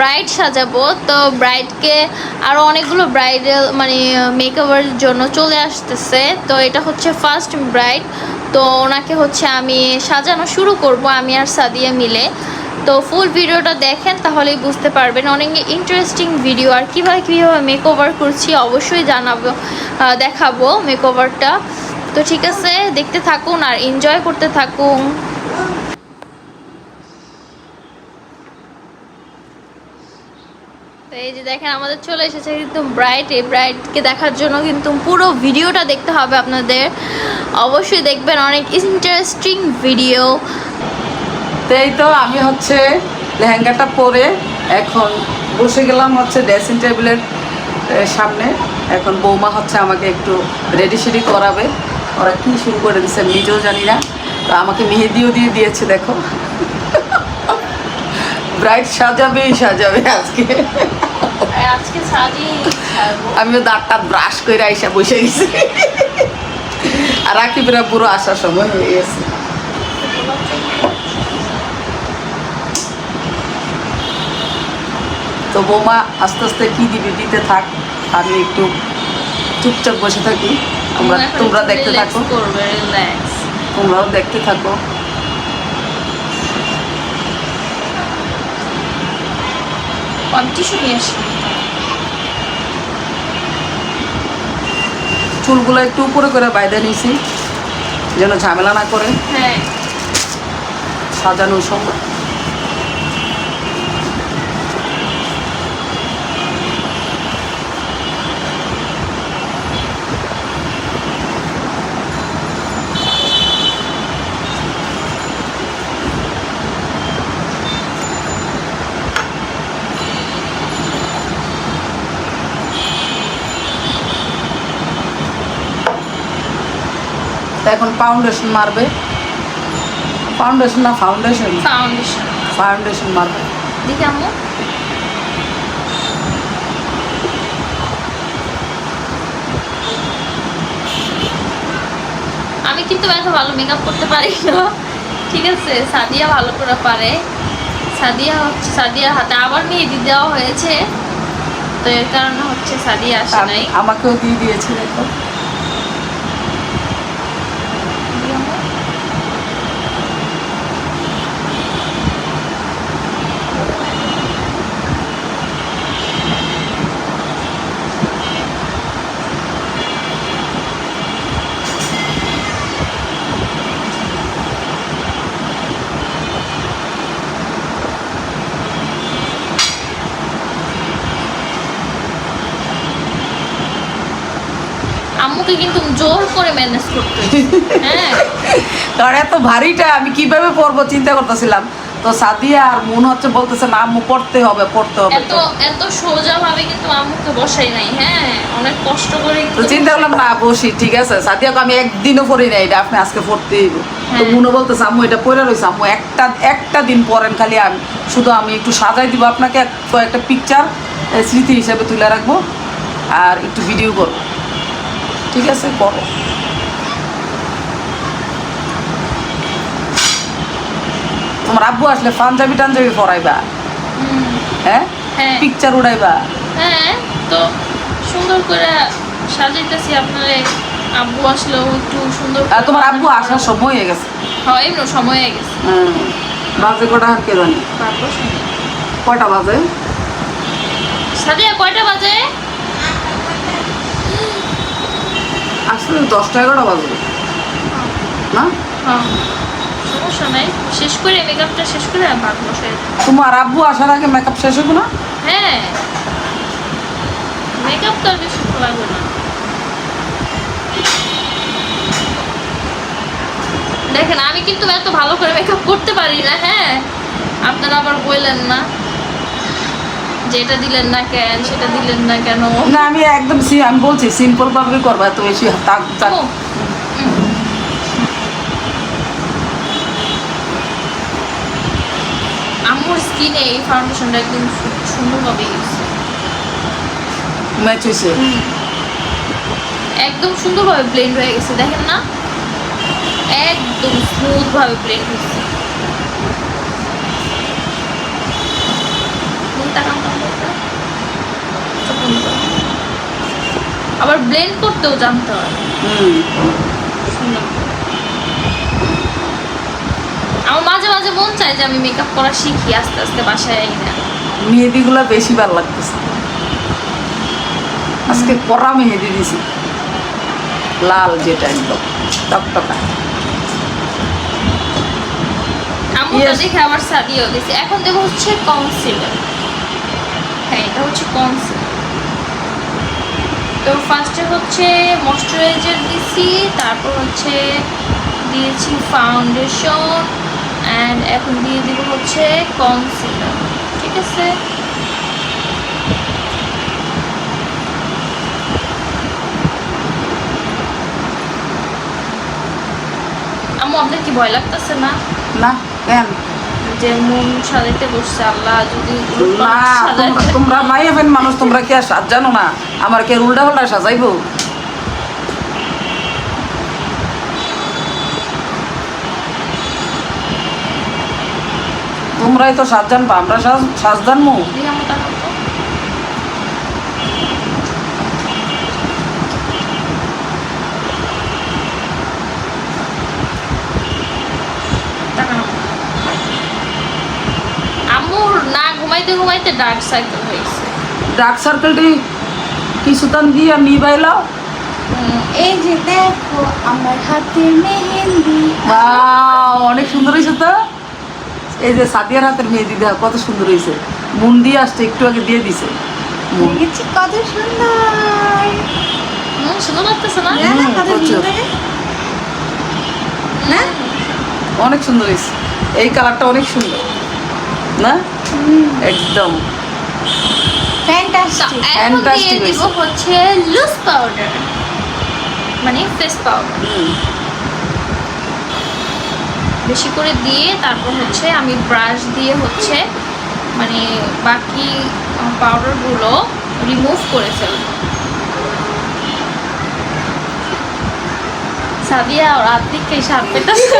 Bride সাজাবো, তো ব্রাইডকে আরও অনেকগুলো ব্রাইডাল মানে মেকওভারের জন্য চলে আসতেছে। তো এটা হচ্ছে ফার্স্ট ব্রাইড, তো ওনাকে হচ্ছে আমি সাজানো শুরু করব আমি আর সাদিয়া মিলে। তো ফুল ভিডিওটা দেখেন তাহলেই বুঝতে পারবেন, অনেক ইন্টারেস্টিং ভিডিও। আর কীভাবে মেকওভার করছি অবশ্যই জানাবো, দেখাবো মেকওভারটা। তো ঠিক আছে, দেখতে থাকুন আর এনজয় করতে থাকুন। তো এই যে দেখেন আমাদের চলে এসেছে কিন্তু ব্রাইড। এই ব্রাইডকে দেখার জন্য কিন্তু পুরো ভিডিওটা দেখতে হবে আপনাদের, অবশ্যই দেখবেন, অনেক ইন্টারেস্টিং ভিডিও। তো এই তো আমি হচ্ছে লেহেঙ্গাটা পরে এখন বসে গেলাম হচ্ছে ড্রেসিং টেবিলের সামনে। এখন বৌমা হচ্ছে আমাকে একটু রেডি শেডি করাবে। ওরা কি শুরু করে দিচ্ছে নিজেও জানি না। তো আমাকে মেহেদিও দিয়ে দিয়েছে, দেখো ব্রাইড সাজাবেই সাজাবে আজকে। আমিও দাঁতটা ব্রাশ করে আইসা বসে গেছি। আর রাকিবরা পুরো আসার সময় হয়ে গেছে। তো বৌমা আস্তে আস্তে কি দিবে দিতে থাক, আমি একটু চুপচাপ বসে থাকি। তোমরা দেখতে থাকো, তোমরাও দেখতে থাকো। চুলগুলো একটু উপরে করে বাইরে নিয়েছি যেন ঝামেলা না করে সাজানোর সময়। এখন ফাউন্ডেশন মারবে, ফাউন্ডেশন না ফাউন্ডেশন ফাউন্ডেশন মারবে। দেখি আম্মু, আমি কিন্তু এত ভালো মেকআপ করতে পারি না, ঠিক আছে? সাদিয়া ভালো করে পারে। সাদিয়ার হাতে আবার মেহেদি দেওয়া হয়েছে, তো এর কারণে হচ্ছে সাদিয়া আসে নাই। আমাকেও দিয়ে দিয়েছে, দেখো। আম্মুকে কিন্তু জোর করে ম্যানেজ করতে হ্যাঁ, কারণ এত ভারীটা আমি কিভাবে পরবো চিন্তা করতেছিলাম। তো সাদিয়া আর মনে হচ্ছে বলতেছে না আম্মু পড়তে হবে পড়তে হবে। এত সোজা ভাবে কিন্তু আম্মুকে বসাই নাই, হ্যাঁ অনেক কষ্ট করে। তো চিন্তা করলাম না বসি, ঠিক আছে। সাদিয়াকে আমি একদিনও পরি নাই, এটা আপনি আজকে পড়তেই হবে। তো মনে বলতেছে আম্মু এটা পরে রয়েছে, আম্মু একটা দিন পরেন, খালি আমি একটু সাজাই দিব আপনাকে, কয়েকটা পিকচার স্মৃতি হিসাবে তুলে রাখবো আর একটু ভিডিও করবো, ঠিক আছে করো। তোমার আব্বু আসলে পাঞ্জাবি টাঞ্জাবি পরাইবা, হ্যাঁ পিকচার উড়াইবা। হ্যাঁ তো সুন্দর করে সাজাইতেছি আপনারে, আব্বু আসলেও একটু সুন্দর। তোমার আব্বু আসার সময় হয়ে গেছে, হয় এমন সময় হয়ে গেছে। বাজে কটা আর কে জানি কয়টা বাজে। সাদিয়া কয়টা বাজে? আসলে 10টা 11টা বাজবে না? সমস্যা নাই, শেষ করে মেকআপটা শেষ করে ভাত বসাই। তোমার আব্বু আসার আগে মেকআপ শেষ হবে না? হ্যাঁ মেকআপ তো আর বেশি লাগবে না। দেখেন আমি কিন্তু এত ভালো করে মেকআপ করতে পারি না, হ্যাঁ আপনারা আবার বললেন না যেটা দিলেন না কেন সেটা দিলেন না কেন। না আমি একদম আমি বলছি সিম্পল ভাবে করবা, তো বেশি আম্মুর স্কিনে এই ফাউন্ডেশনটা একদম সুন্দরভাবে ম্যাচ হয়েছে, একদম সুন্দরভাবে ব্লেন্ড হয়ে গেছে, দেখেন না একদম স্মুথ ভাবে ব্লেন্ড হয়েছে। আবার ব্লেন্ড করতেও জানতে হয়। সুন্দর। আমার মাঝে মাঝে মন চায় যে আমি মেকআপ করা শিখি আস্তে আস্তে বাসায় না। মেহেদিগুলো বেশি ভালো লাগতেছে। আজকে কড়া মেহেদি দিছি, লাল যেটা একদম টকটকা। আমুটা দেখে আবার সাদিয়েও দিছি। এখন দেখো হচ্ছে কনসিলার। হ্যাঁ, এটা হচ্ছে কনসিলার। তো ফার্স্টে হচ্ছে ময়শ্চারাইজার দিছি, তারপর হচ্ছে দিয়েছি ফাউন্ডেশন, অ্যান্ড এখন দিয়ে দিব হচ্ছে কনসিলার। ঠিক আছে, আম্মু আপনার কি ভয় লাগতেছে না? না কেন? যে মন সাজাইতে বসছে, আল্লাহ যদি না, তোমরা মাইয়া ফেন মানুষ, তোমরা কি আর সাজ জানো না? আমার কে উল্টা পাল্টা সাজাইবো? তোমরাই তো সাজ জানবা, আমরা সাজ জানবো? আম্মুর না ঘুমাইতে ঘুমাইতে ডার্ক সার্কেল হয়েছে। ডার্ক সার্কেলটি কিছুতান দিয়ে নিবাইলাও। এই যে দেখো আমার হাতের মেহেন্দি। ওয়াও, অনেক সুন্দর হয়েছে তো। এই যে সাদিয়ার হাতের মেহেদি দেখা কত সুন্দর হয়েছে। মন দিয়ে আসছে, একটু আগে দিয়ে দিছে। দেখেছি কত সুন্দর। সুন্দর লাগতেছে না? প্রচুর। অনেক সুন্দর হয়েছে, এই কালারটা অনেক সুন্দর না? একদম ফ্যান্টাস্টিক। এখন দিয়ে দিব হচ্ছে লুজ পাউডার, মানে ফেস পাউডার। বেশি করে দিয়ে তারপর হচ্ছে আমি ব্রাশ দিয়ে হচ্ছে মানে বাকি পাউডারগুলো রিমুভ করে ফেলব। সাদিয়া রাত থেকে সার পেতেছে।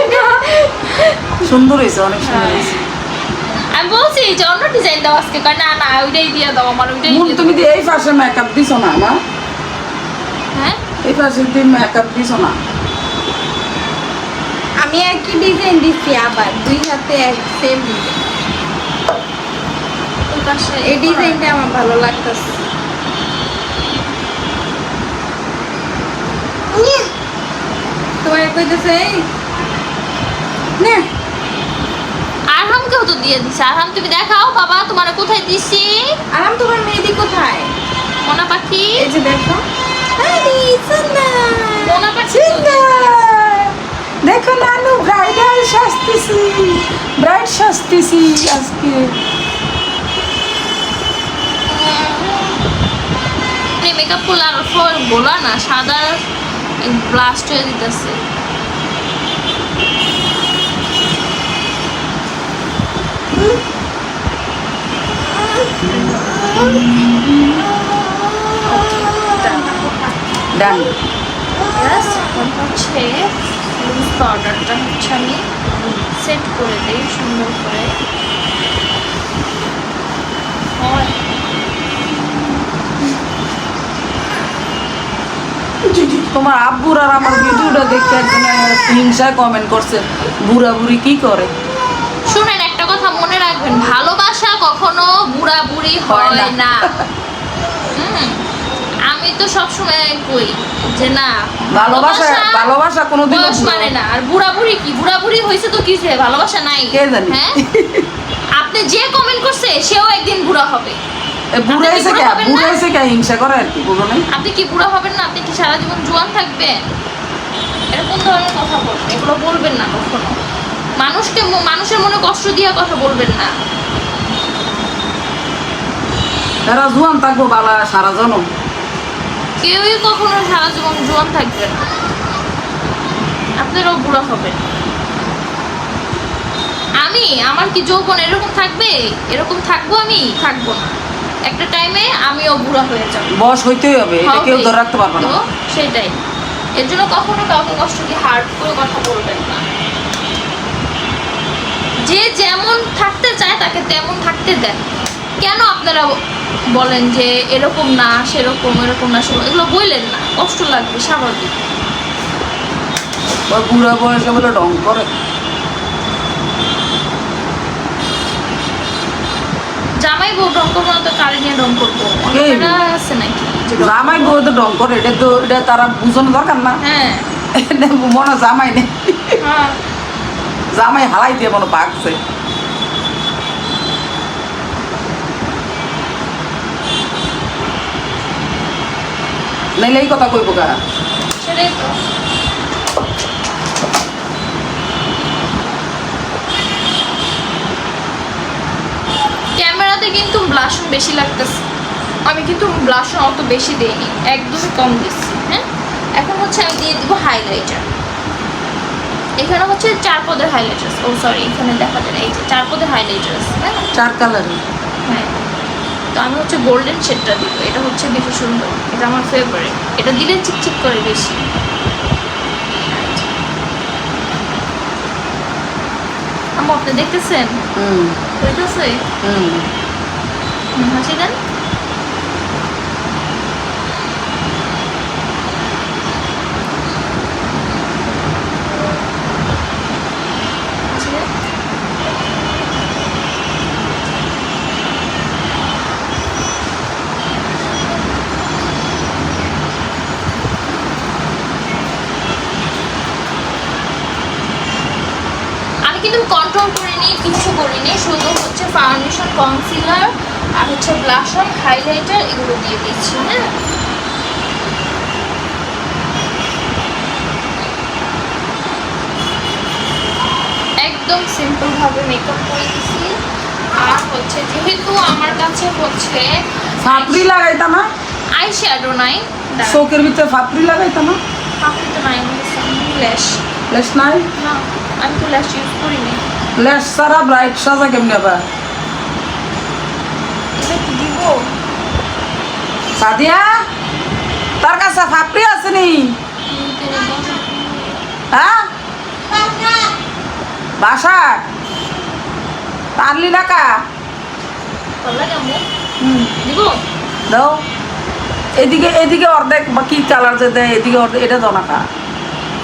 সুন্দর হয়েছে, অনেক সুন্দর হয়েছে। আমি বলছি যে অন্য ডিজাইন দাও আজকে, না না ওইটাই দিয়ে দাও, আমার ওইটাই দিয়ে তুমি দিয়ে এই পাশে মেকআপ দিছো না আমার? হ্যাঁ, এই পাশে দিয়ে মেকআপ দিছো না? আমি একই ডিজাইন দিচ্ছি, আবার দুই হাতে এক সেম ডিজাইন। ওই পাশে এই ডিজাইনটা আমার ভালো লাগতেছে। তোমার কইতেছে এই না, আরহামকেও তো দিয়ে দিছে। আরহাম তুমি দেখাও বাবা তোমার কোথায় দিছি। আরাম তোমার মেহেদি কোথায়? মোনা পাখি, এই যে দেখো, আরে সুন্দর মোনা পাখি দেখো নানু ব্রাইডাল সাজতেছি, ব্রাইড সাজতেছি আজকে। মেকআপ করলে আর ফল বলা না, সাদা ব্লাস্ট হয়ে দিতেছে। ডান। এখন হচ্ছে লুজ পাউডারটা হচ্ছে আমি সেট করে দিই সুন্দর করে। তোমার আব্বুর আর আমার ভিডিওটা দেখতে একজন হিংসায় কমেন্ট করছে, বুড়া বুড়ি কি করে। শুনেন একটা কথা মনে রাখবেন, ভালোবাসা কখনো বুড়া বুড়ি হয় না। আমি তো সবসময় কই যে না, ভালোবাসা কোনোদিন বয়স মানে না। আর বুড়া বুড়ি কি, বুড়া বুড়ি হয়েছে তো কিসে, ভালোবাসা নাই? কে জানে। হ্যাঁ, আপনি যে কমেন্ট করছে সেও একদিন বুড়া হবে। বুড়াইছে কে হিংসা করে আর কি, বুড়ো নাই। আপনি কি বুড়া হবেন না? আপনি কি সারা জীবন জোয়ান থাকবেন? এরকম ধরনের কথা বলবেন, এগুলো বলবেন না কখনো। মানুষের মনে কষ্ট দিয়ে কথা বলবেন না। তারা জোয়ান থাকবো বালা সারা জনম। কেউই কখনো সারা জীবন জোয়ান থাকবে না, আপনারাও বুড়া হবেন। আমার কি যৌবন এরকম থাকবে? এরকম থাকবো? আমি থাকবো না। একটা টাইমে আমিও বুড়া হয়ে যাবো। বয়স হইতেই হবে, এটা কেউ ধরে রাখতে পারবে না। সেটাই, এর জন্য কখনো কাউকে কষ্ট দিয়ে হার্ট করে কথা বলবেন না। যে যেমন থাকতে চায় তাকে তেমন থাকতে দেন। কেন আপনারা বলেন যে এরকম না সেরকম, এরকম না সেরকম? এগুলো বললেন না, কষ্ট লাগবে, স্বাভাবিক। ওই বুড়া বয়সে বলে ঢং করে। জামাই বউ ঢং করবো না তো কারে নিয়ে ঢং করবো? অন্যরা আছে নাকি যে ঢং জামাই করবো? বউ তো ঢং করে, এটা তারা বুঝানো দরকার না। হ্যাঁ এটা মনে হয় জামাই নেই, হ্যাঁ। জামাই হালাই দিয়ে মনে পাকছে। নাইলে এই কথা কইব কা? সেটাই তো। ক্যামেরাতে কিন্তু ব্লাশন বেশি লাগতেছে, আমি কিন্তু ব্লাশন অত বেশি দেইনি, একদমই কম দিচ্ছি। হ্যাঁ, এখন হচ্ছে আমি দিয়ে দিব হাইলাইটার। এখানে হচ্ছে 4 পদের হাইলাইটার, ও সরি এখানে দেখা যায় না, এই যে 4 পদের হাইলাইটার আছে, তাই না? 4 কালারে। হ্যাঁ, তো আমি হচ্ছে গোল্ডেন শেডটা দিব, এটা হচ্ছে বেশি সুন্দর, এটা আমার ফেভারিট, এটা দিলে চিকচিক করে বেশি। আম্মু আপনি দেখতেছেন হইতেছে? হাসি দেন। হাসি দেন। আমি কিন্তু কন্ট্রোল করিনি, কিছু করিনি, শুধু হচ্ছে ফাউন্ডেশন, কনসিলার আর হচ্ছে ব্লাশন, হাইলাইটার এগুলো দিয়ে দিচ্ছি। হ্যাঁ, একদম সিম্পল ভাবে মেকআপ করে দিচ্ছি। আর হচ্ছে যেহেতু আমার কাছে হচ্ছে ফাপড়ি লাগাইতা না? আই শ্যাডো নাই, চোখের ভিতরে ফাপড়ি লাগাইতা না? আপনি তো নাই, ল্যাশ লেস নাই? না, আমি তো ল্যাশ ইউজ করিনি। লেস ছাড়া ব্রাইট সাজা কেমনে আবার? এটা কি দিব? সাদিয়া, তার কাছে ফাপড়ি আছে নি? হ্যাঁ, বাসা পারলি টাকা ভালো কেমন দিব? দাও। এদিকে এদিকে অর্ধেক বা কি কালার যে দেয়, এদিকে অর্ধেক, এটা দাও না কা।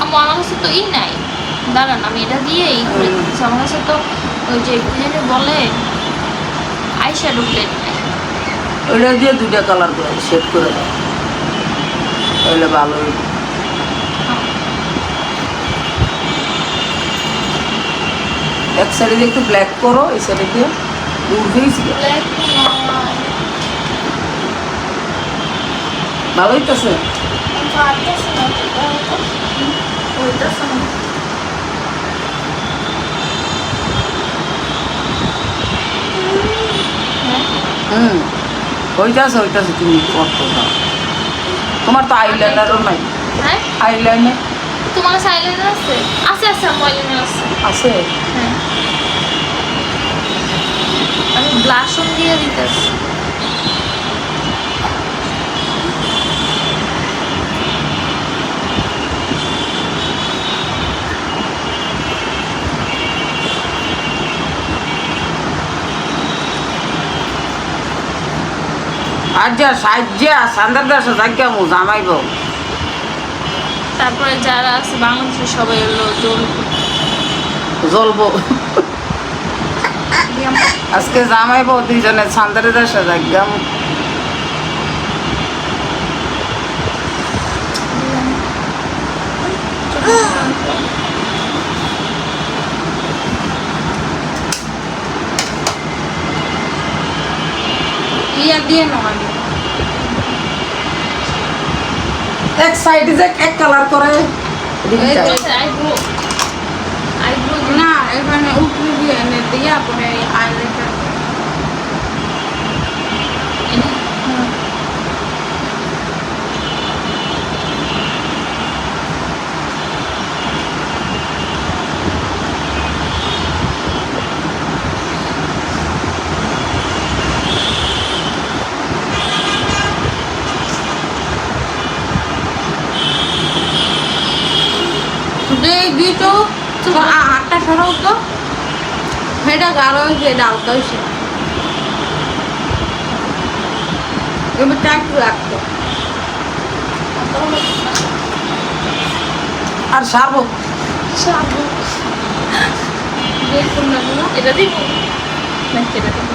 আমার কাছে তো ই নাই, দাঁড়ান আমি এটা দিয়ে এই করে দিচ্ছি। আমার কাছে তো ওই যে কি জানি বলে আই শ্যাডো প্লেট নাই। ওইটা দিয়ে 2টা কালার করে সেট করে দাও, তাহলে ভালো হইব। এক সাইডে দিয়ে একটু ব্ল্যাক করো, এই সাইডে দিয়ে দূর হয়েছি। ব্ল্যাক নয়, ভালো হইতেছে। পারতেছি না তো, হইতেছে না। হ্যাঁ, হইতেছে হইতেছে, তুমি কত দাও। তোমার তো আইলাইনারও নাই। হ্যাঁ আইলাইনার তোমার কাছে আইলাইনার আছে? আছে আছে, আমার আইলাইনার আছে। আছে? হ্যাঁ, আমি ব্লাশন দিয়ে দিতেছি। আর যা সাজ্জা সান্দার দাসে জায়গা মু জামাইব। তারপরে যারা আছে বাংলাদেশের সবাই হলো জ্বলবো আজকে জামাইব, 2জনে সান্দারে দাসে জায়গা মু। ইয়া দিয়ে নয় এক সাইডে যে এক কালার করে আইব্রো, আইব্রো না, এখানে উপরে দিয়ে এনে দিয়ে পরে আইলাইনার দিতো তো 8টা সরাও তো, সেটা গাঢ় হয়েছে, এটা হালকা হয়েছে। এবার টাইট রাখতো আর সারবো দেখুন না এটা দিব না এটা দিব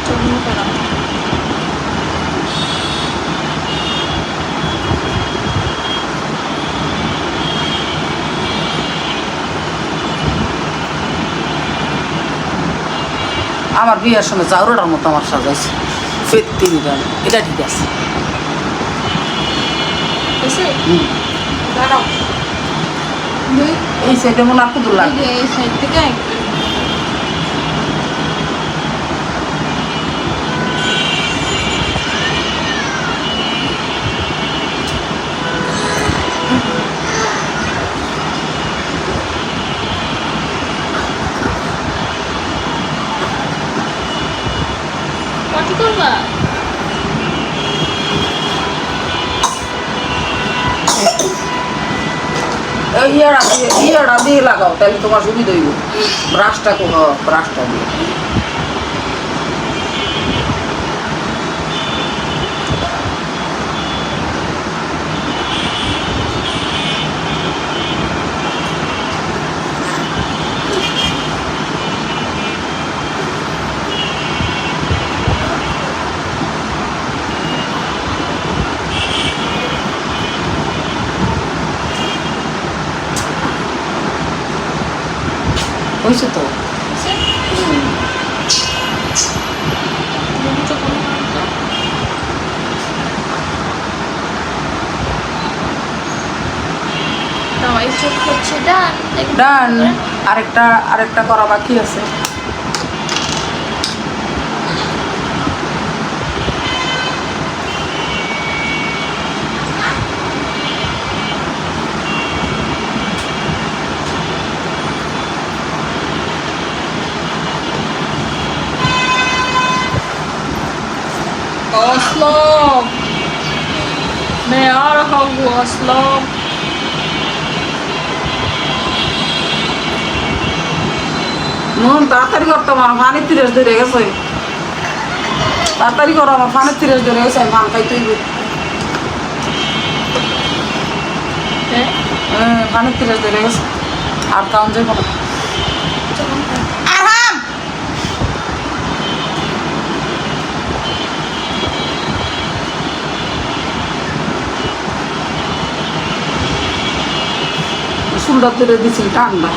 চুমু করা আমার বিয়ের সময় চাউরাটার মতো আমার সাজাইছে ফেত্তি নিলাম, এটা ঠিক আছে। এসে হুম। দাঁড়াও এই সাইডে মনে আর কুদুর লাগবে। এই সাইড থেকে একটু পটি করবা এই ইয়াটা দিয়ে লাগাও, তাহলে তোমার সুবিধা হইব। ব্রাশটা ব্রাশটা দিয়ে হয়েছে তো। এই চোখ হচ্ছে ডান ডান। আরেকটা করা বাকি আছে। असलम मैं आ रहा हूँ असलम মন তাড়াতাড়ি করতো, আমার ফানের তিরাস ধরে গেছে। তাড়াতাড়ি করো, আমার ফানের তিরাস ধরে গেছে, আমি ফান খাইতে হইব। হ্যাঁ, ফানের তিরাস ধরে গেছে, আর কাউন যাইব না। আরাম। চুলটা ধরে দিছি ঠান্ডা।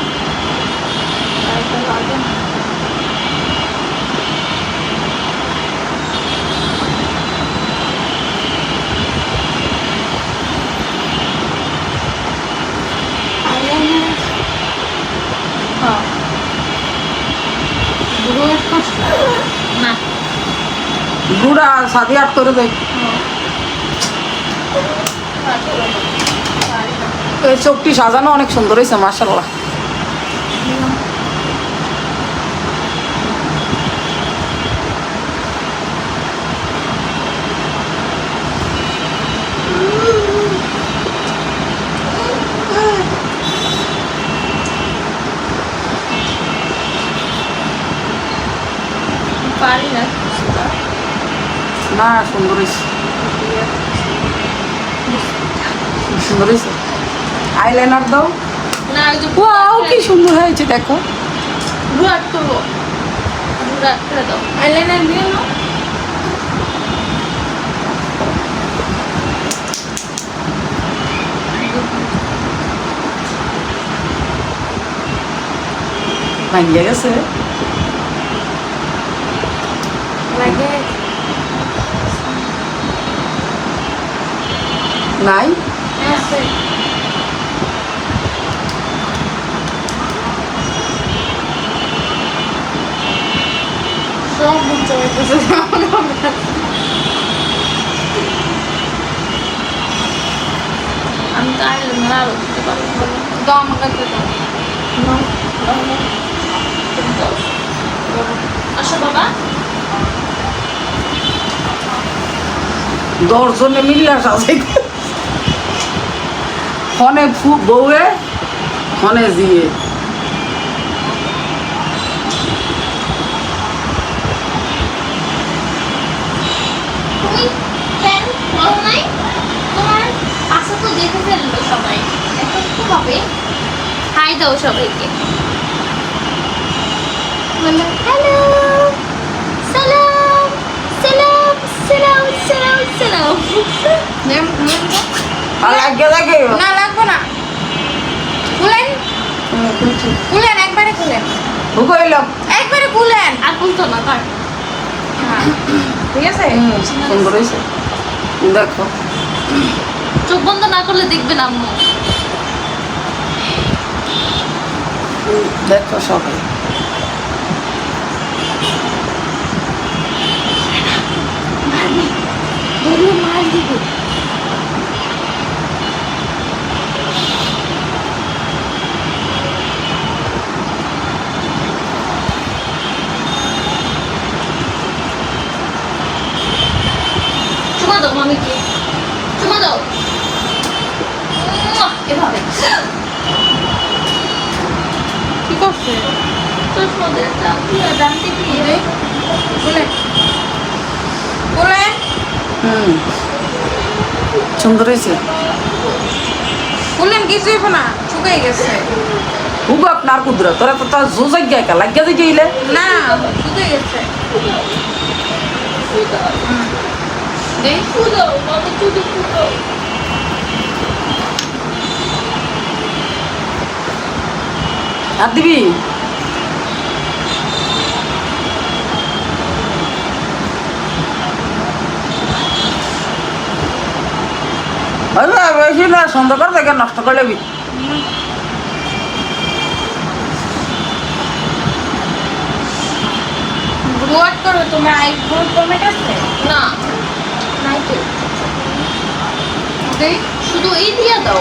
না গুড়া সাদি আট করে দেয়। এই চোখটি সাজানো অনেক সুন্দর হয়েছে, মাশাআল্লাহ। পারি না না, সুন্দর হয়েছে, সুন্দর হয়েছে। আইলাইনার দাও। না ওই যে ওয়াও, কি সুন্দর হয়েছে দেখো। রুয়াট করবো রুয়াট করে দাও আইলাইনার দিয়ে না ভাঙ্গে গেছে। লাগে নাই, আছে সব বুঝতে পারতেছে আমি তো আইলাম আরো দিতে পারবো দাও আমার কাছে দাও আসো বাবা 10 জনে মিল্লা সাজাইতে, ফনে বউয়ে ফনে জিয়ে। দাও সবাইকে, বলো হ্যালো, সালাম সালাম সালাম সালাম সালাম। আর লাগিয়ে লাগে না লাগবো না, খুলেন খুলেন, একবারে খুলেন, হুকইল একবারে খুলেন। আর বলতো না তার হ্যাঁ, ঠিক আছে। সুন্দর হয়েছে দেখো। চোখ বন্ধ না করলে দেখবেন আম্মু। দেখো সবাই ধরলে মার দিব। চুমা দাও মামিকে, চুমা দাও এভাবে। কি করছে? চশমাদের ডানতে দিয়ে খুলেন খুলেন। সুন্দর হয়েছে। খুলেন, কিছুই হইব না, শুকাই গেছে। হুক আপনার কুদরা তোরা তো তার জো জায়গায় কা লাগিয়ে দিয়ে গেলে না, শুকাই গেছে। দেখ, ফুলো মামি চুদি ফুলো। হাত দিবি বেশি না সুন্দর করে দেখে নষ্ট করে নেবি। রোয়াট করো, তোমার আইব্রো কমে গেছে। না নাই তো, দেখ, শুধু এই দিয়া দাও,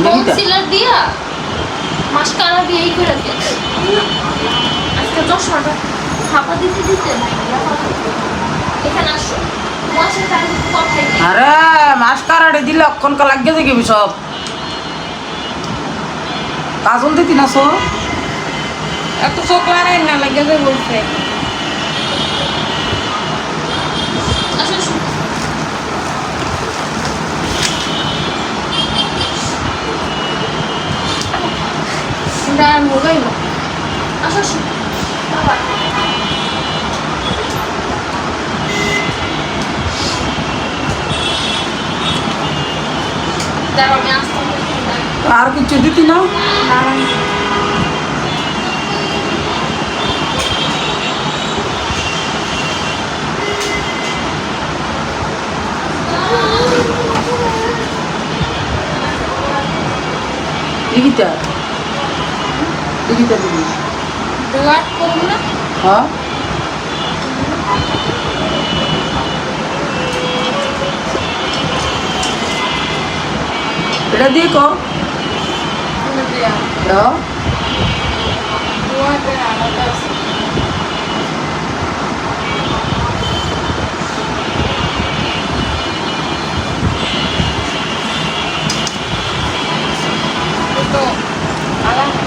কনসিলার দিয়া মাস্কারা দিয়ে এই করে দিতে। আজকে চশমাটা হাপা দিতে দিতে এখানে আসো, তোমার সাথে আমি কথাই নেই। আরে মাস্কারাডে দিলে অক্ষণকা লাগিয়ে দেখবি সব। কাজল দিতি না সো এত চোখলারে না লাগে যে বলছে। আসো আসো। ডান মোবাইল আসো আসো বাবা। দাঁড়াও আমি আসতে আর কিছু দিতি না। দিঘিটা দিঘিটা দিবি রোয়াট করবো না। হ্যাঁ এটা দিয়ে কর দাও। রোয়াটের আলাদা আছে। তো আলাদা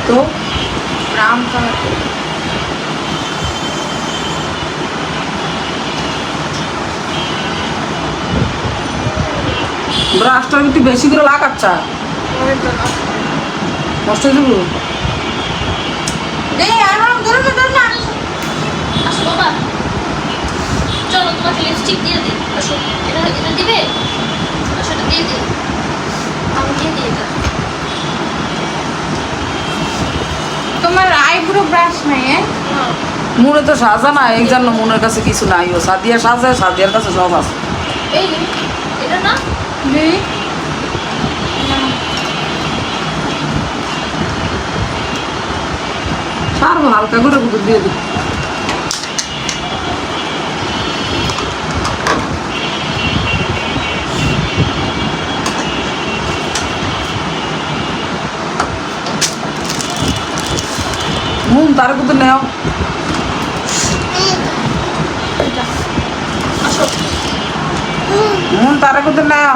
তো ব্রাউন কালার। ব্রাশটার একটু বেশি করে লাগাচ্ছা নষ্ট হয়ে যাবো। এই আরাম ধরে না। আসো বাবা, চলো তোমাকে লিপস্টিক দিয়ে দিই। আসো, এটা এটা দিবে, আসো এটা দিয়ে দিই, আমি দিয়ে দিই এটা। তোমার আইব্রো ব্রাশ নাই? মনে তো সাজা না এই জন্য মনের কাছে কিছু নাই। ও সাদিয়া সাজায়, সাদিয়ার কাছে সব আছে। এই এটা না নেই। সারবো হালকা করে বুঝে দিয়ে দিই। তার কিন্তু নেও আসো। তার কিন্তু নেও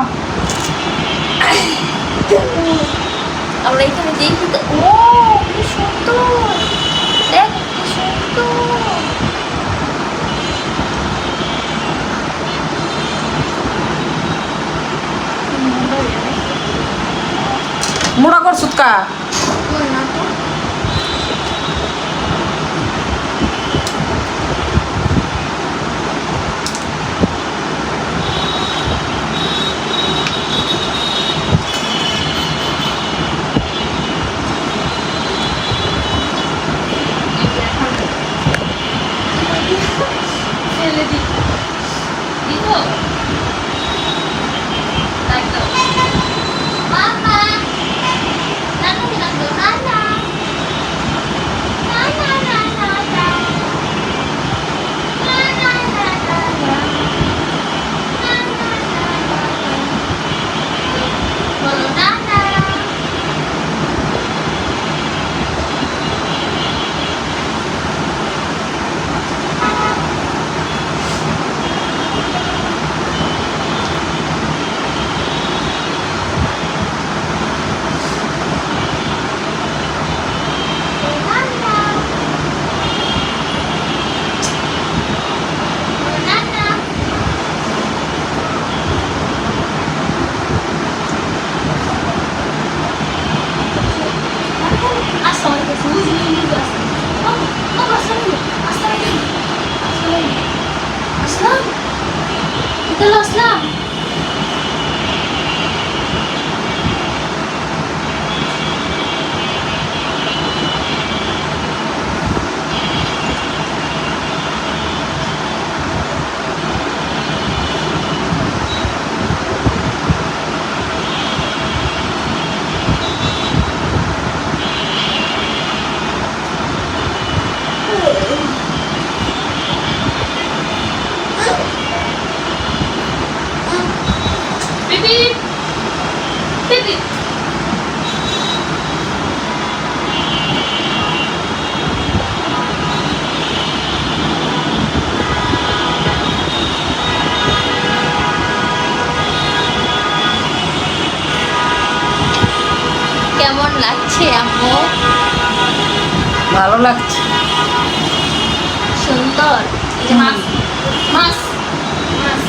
আমরা এখানে দেখি তো। ও কি সুন্দর, দেখ কি সুন্দর। কোনটা? কই না তো। ফেলে দি দিব তাই তো মামা নানু কি নানু নানা নানা নানা বলো নানা Aslam. Bibi. Bibi. কেমন লাগছে আম্মু? ভালো লাগছে। সুন্দর। এই যে মাছ মাছ মাছ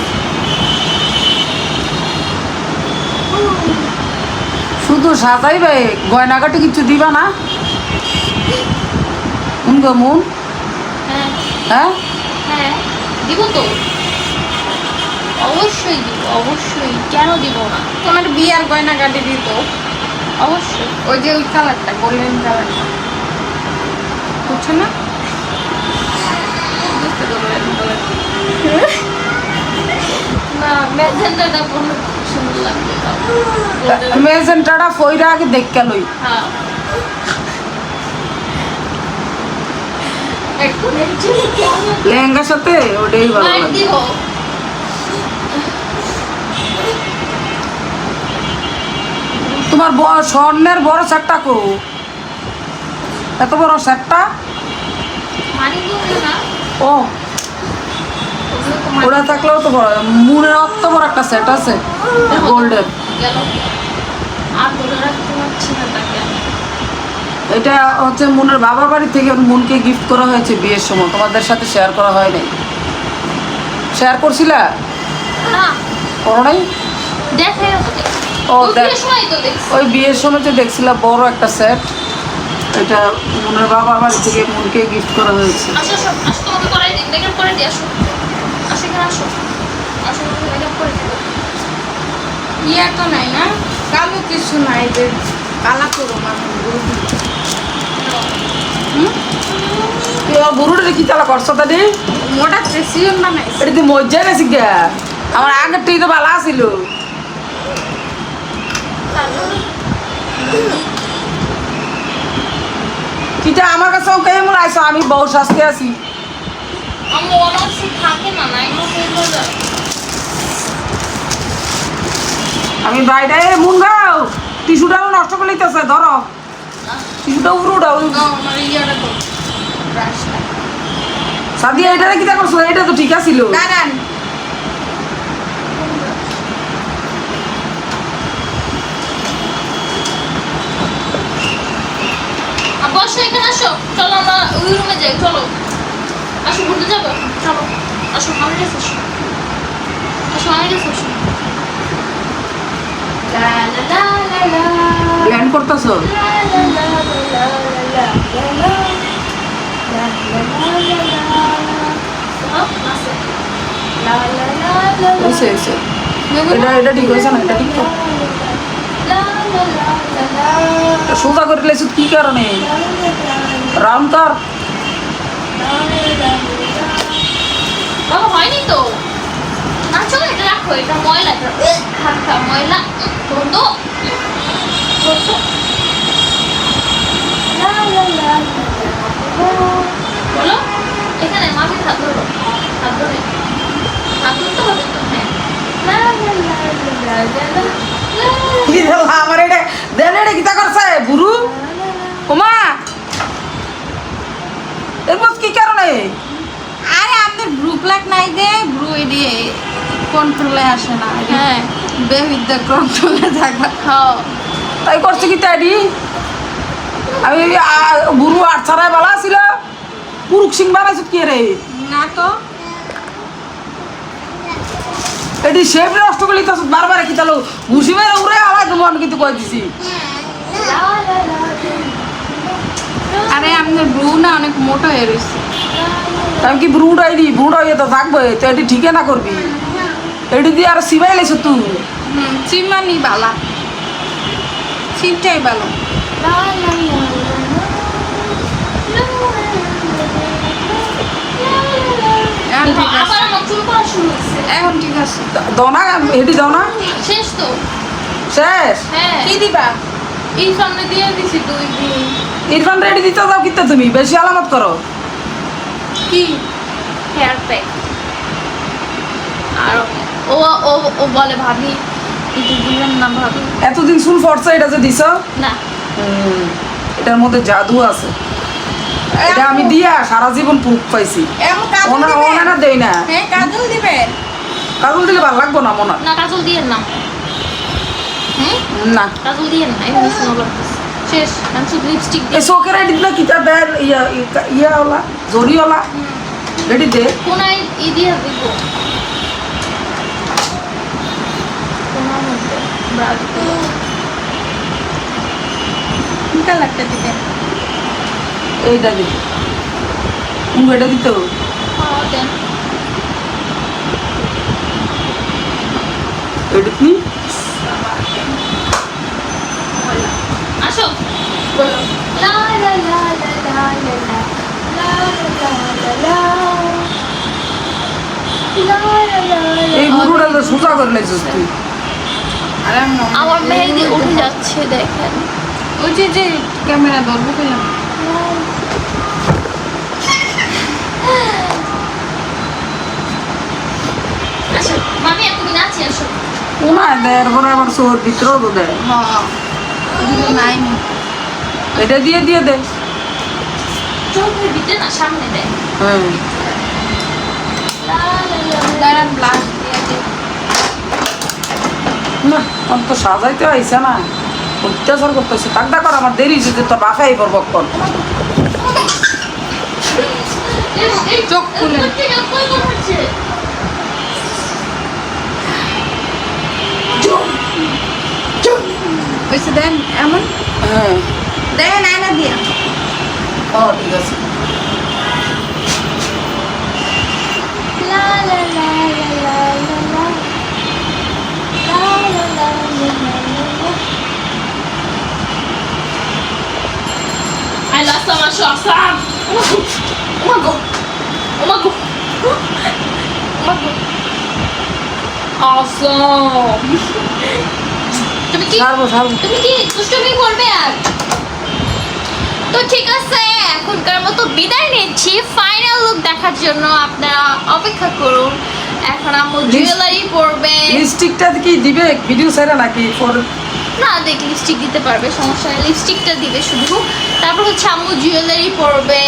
শুধু সাজাইবে, গয়নাগাটি কিছু দিবা না? মুন গো মুন, হ্যাঁ হ্যাঁ হ্যাঁ দিব তো, অবশ্যই দিব, অবশ্যই, কেন দিব না, তোমার বিয়ার গয়না কাটি দিত অবশ্যই। ওই যে ওই কালারটা গোল্ডেন কালারটা বুঝছো না? বুঝতে তো পারবে না। না ম্যাজেন্টাটা পরলে খুব সুন্দর লাগবে তাও। মেজেন্টাটা ফইরা আগে দেখকে লই। হ্যাঁ এখন একচুয়ালি কেমন লেহেঙ্গার সাথে ওটাই ভালো লাইট লাগে। দিব। তোমার স্বর্ণের বড় সেটটা কো, এত বড় সেটটা? মানি দিব না, ও ওগুলো তো মানি ওটা থাকলেও তো বড়, মুনের অত বড় একটা সেট আছে গোল্ডের। গেল আর ধরে রাখতে পারছি না তাকে আমি। এটা হচ্ছে মুনের বাবার বাড়ি থেকে মুনকে গিফট করা হয়েছে বিয়ের সময়, তোমাদের সাথে শেয়ার করা হয় নাই। শেয়ার করছিলা? না করো নাই? দেখাই তো দেখ, ও, ওই দেখ। বিয়ের সময় তো দেখছি। ওই বিয়ের সময় যে দেখছিলাম বড় একটা সেট, এটা মুনের বাবার বাড়ি থেকে মুনকে গিফট করা হয়েছে। আসো আসো আসো, তোমাকে করাই দিই, মেকআপ করে দিই, আসো আসো এখানে আসো, আসো তোমাকে মেকআপ করে দিব। ইয়া তো নাই না, কালো কিছু নাই যে কালা করো মানুষ গরুটা কি চালা করছো তাদের? মোটা প্রেসিডেন্ট বানাইছে। এটা তুই মজ্জা গেছি গা, আমার আগের থেকে তো ভালো আছিল। কিটা আমার কাছে কেমন আইসো, আমি বউ শাস্তি আছি। আমার অনেক থাকে না, নাই না হয়ে যায়। আমি বাইরে মুন গাও টিস্যুটাও নষ্ট করে লিতেছে, ধরো টিস্যুটা উপরে উঠাও। না আমার ইয়াটা তো ব্রাশটা সাদিয়া এটা কি করছো? এটা তো ঠিক আছিল। দাঁড়ান বসো এখানে আসো, চলো আমরা ওই রুমে যাই, চলো আসো, ঘুরতে যাবো, চলো আসো আমার কাছে আসো, আসো আমার কাছে আসো। লা লা লা লা লা। ল্যান্ড করতেছো হয়েছে হয়েছে এটা ঠিক হয়েছে না এটা ঠিক তো সোজা করে লেছো কি কারণে রাউন্ড কার বাবা হয়নি তো না চলো এটা রাখো এটা ময়লা এটা খা খা ময়লা বন্ধ বলো এখানে মাটির হাত ধরো হাত ধরে হাত ধরতে হবে তো হ্যাঁ আমার এটা দেন এটা কিতা করছে বুড়ু ওমা এরপর কি কারণে আরে আপনার ব্রু প্লাক নাই দে ব্রু এদিকে কন্ট্রোলে আসে না হ্যাঁ বেবিদ্যা কন্ট্রোলে থাকবে হ্যাঁ তাই করছে কি তাই আমি বুড়ু আট ছাড়াই বালা ছিল পুরুষ সিং বানাইছ কি রে না তো এটি শেপ নষ্ট করলি তো বারবার কি তালো ঘুষি মেরে উড়ে আলাই তোমার আমি কিন্তু কয়ে দিছি আরে আপনার ব্রু না অনেক মোটা হয়ে রয়েছে আমি কি বুড়াই দি বুড়া হয়ে তো থাকবে তো এটি ঠিকই না করবি এটি দিয়ে আর সিবাই লাইছ তুই চিমানি বালা চিমটাই ভালো এখন ঠিক আছে আবার আমার চুল পড়া শুরু হয়েছে এখন ঠিক আছে দাও না এটি দাও না শেষ তো শেষ হ্যাঁ কি দিবা এই সামনে দিয়ে দিছি 2 দিন ইরফান রেডি দিতে দাও কিতে তুমি বেশি আলামত করো কি হেয়ার প্যাক আর ও ও ও বলে ভাবি এটা দিবেন না ভাবি এতদিন শুন ফর্সা এটা যে দিছ না এটার মধ্যে জাদু আছে এটা আমি দিয়া সারা জীবন প্রুফ পাইছি এমন কাজল ওনা দিবে ওনা না দেই না হ্যাঁ কাজল দিবে কাজল দিলে ভালো লাগবো না মনে হয়। না কাজল দিয়েন না হুম না কাজল দিয়েন না এমনি শোনা লাগতেছে শেষ আমি শুধু লিপস্টিক এই দিয়ে শোকের এডি দিলে কিতা দেয় ইয়া ওলা জরি ওলা এডি দে কোনায় দিয়ে দিব কোনার মধ্যে ব্রাশ দিয়ে কি কালারটা দিবে এইটা দে এটা দিত দেন এডি কি আসো বলো লা লা লা লা লা লা লা লা লা লা এই গুরুটা তো সোজা করে লাইছিস তুই আর আমার মেহেদি উঠে যাচ্ছে দেখেন ওই যে ক্যামেরা ধরবো পেলাম আচ্ছা মামি তুমি নাচি আসো ওনা দেয় এরপরে আবার শোর ভিতরেও তো দেয় হ্যাঁ ওগুলো নাই না এটা দিয়ে দিয়ে দে চোখের ভিতরে না সামনে দেয় হ্যাঁ দাঁড়ান ব্লাশ দিয়ে দিই না অন্ত সাজাইতে আইসা না অত্যাচার করতেছে তাকদা কর আমার দেরি যদি তোর বাসাই করবো কর চোখ খুলে ওইসে দেন এমন হ্যাঁ দেন আয়না দিয়া ও ঠিক আছে I lost so much awesome. Oh my god. Oh my god. Oh my god. Awesome. তুমি কি ছাড়বো ছাড়বো তুমি কি দুষ্টুমি করবে আর তো ঠিক আছে এখনকার মতো বিদায় নিচ্ছি ফাইনাল লুক দেখার জন্য আপনারা অপেক্ষা করুন এখন আম্মু জুয়েলারি পরবে লিপস্টিকটা কি দিবে ভিডিও সাইরা নাকি ফর না দেখ লিপস্টিক দিতে পারবে সমস্যা নেই লিপস্টিকটা দিবে শুধু তারপর হচ্ছে আম্মু জুয়েলারি পরবে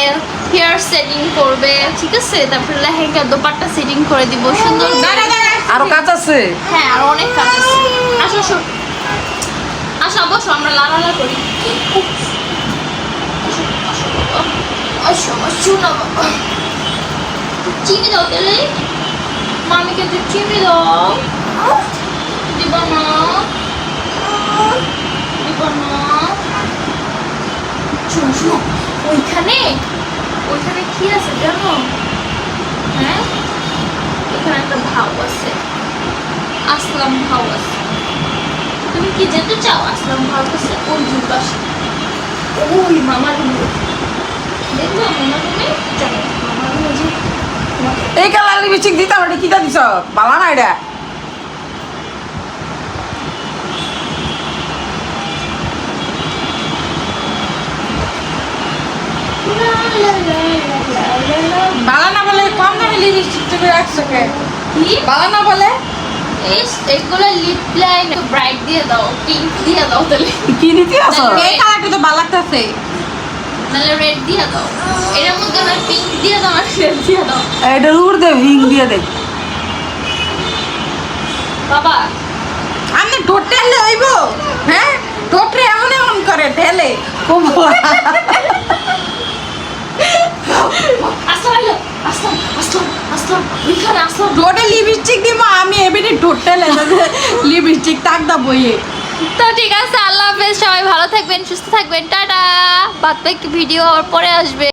হেয়ার সেটিং করবে ঠিক আছে তারপর লেহেঙ্গা দোপাট্টা সেটিং করে দিব সুন্দর আরো কাজ আছে হ্যাঁ আর অনেক কাজ আছে আসো আসো আসো বসো আমরা লালালা করি আসো আসো বাবা আসো আসো না বাবা চিনি দাও তাহলে মামিকে একটু চিনি দাও দিবা না দিবা না শোনো শোনো, ওইখানে কি আছে জানো? হ্যাঁ, এখানে একটা ভাও আছে, আসলাম ভাও আছে। তুমি কি যেতে চাও? আসলাম ভাও আছে ওই পাশে, ওই মামার রুমে। দেখবো মামার রুমে? চলো মামার রুমে যে এই কালার লিপস্টিক দিতাম, এটা কিটা দিছ? বালা না এটা। বালা না বলে কম দামে লিপস্টিক তুমি রাখছো কে? কি বালা না বলে এগুলো লিপ লাইন ব্রাইট দিয়ে দাও, পিঙ্ক দিয়ে দাও, তাহলে কি নিতে আসো? এই কালারটা তো ভালো লাগতেছে। নাহলে রেড দিয়ে দাও। এর মধ্যে না পিঙ্ক দিয়ে দাও আর রেড দিয়ে দাও। এটার উপর দে, হিং দিয়ে দে। বাবা আপনি ঠোঁট ঠেলে হইব? হ্যাঁ, ঠোঁটরে এমন এমন করে ঠেলে। আসলাম আইলো, আসলাম আসলাম আসলাম, ওইখানে আসলাম। ঠোঁটে লিপস্টিক দিব আমি, এমনি ঠোঁট ঠেলে লিপস্টিক টাকদা বইয়ে। তো ঠিক আছে, আল্লাহ হাফেজ, সবাই ভালো থাকবেন, সুস্থ থাকবেন, টাটা। বাদ বাকি ভিডিও পরে আসবে।